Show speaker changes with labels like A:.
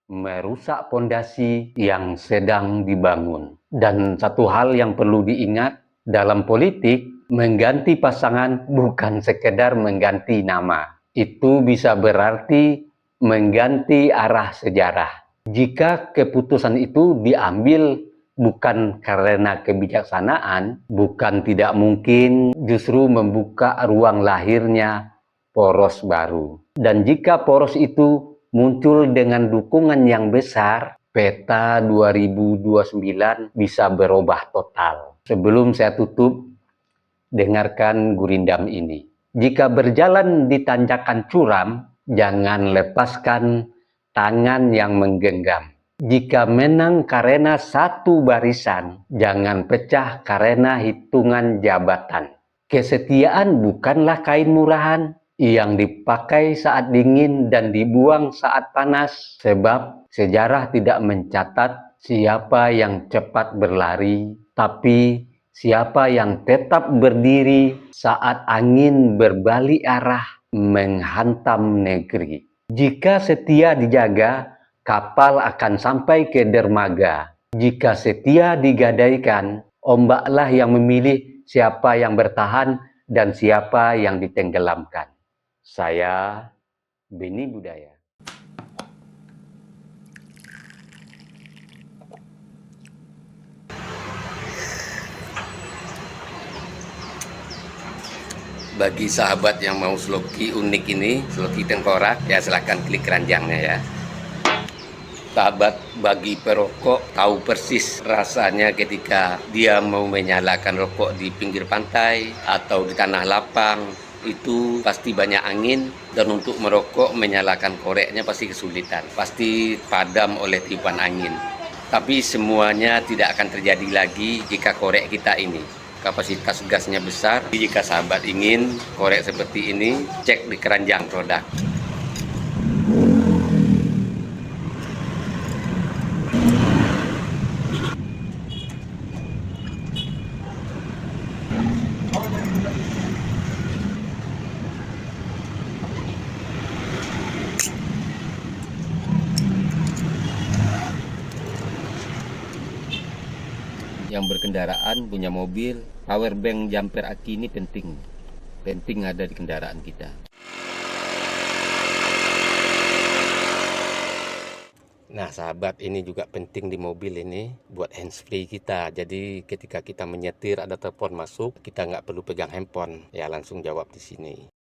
A: merusak pondasi yang sedang dibangun. Dan satu hal yang perlu diingat dalam politik, mengganti pasangan bukan sekedar mengganti nama. Itu bisa berarti mengganti arah sejarah. Jika keputusan itu diambil bukan karena kebijaksanaan, bukan tidak mungkin justru membuka ruang lahirnya poros baru. Dan jika poros itu muncul dengan dukungan yang besar, peta 2029 bisa berubah total. Sebelum saya tutup, dengarkan gurindam ini. Jika berjalan di tanjakan curam, jangan lepaskan tangan yang menggenggam. Jika menang karena satu barisan, jangan pecah karena hitungan jabatan. Kesetiaan bukanlah kain murahan yang dipakai saat dingin dan dibuang saat panas, sebab sejarah tidak mencatat siapa yang cepat berlari, tapi siapa yang tetap berdiri saat angin berbalik arah menghantam negeri. Jika setia dijaga, kapal akan sampai ke dermaga. Jika setia digadaikan, ombaklah yang memilih siapa yang bertahan dan siapa yang ditenggelamkan. Saya Beni Budaya. Bagi sahabat yang mau sloki unik ini, sloki tengkorak, ya silahkan klik keranjangnya ya. Sahabat bagi perokok tahu persis rasanya ketika dia mau menyalakan rokok di pinggir pantai atau di tanah lapang. Itu pasti banyak angin, dan untuk merokok menyalakan koreknya pasti kesulitan, pasti padam oleh tiupan angin. Tapi semuanya tidak akan terjadi lagi jika korek kita ini kapasitas gasnya besar. Jika sahabat ingin korek seperti ini, cek di keranjang produk. Yang berkendaraan punya mobil, power bank jumper aki ini penting ada di kendaraan kita. Nah sahabat, ini juga penting di mobil ini buat handsfree kita. Jadi ketika kita menyetir ada telepon masuk, kita nggak perlu pegang handphone, ya langsung jawab di sini.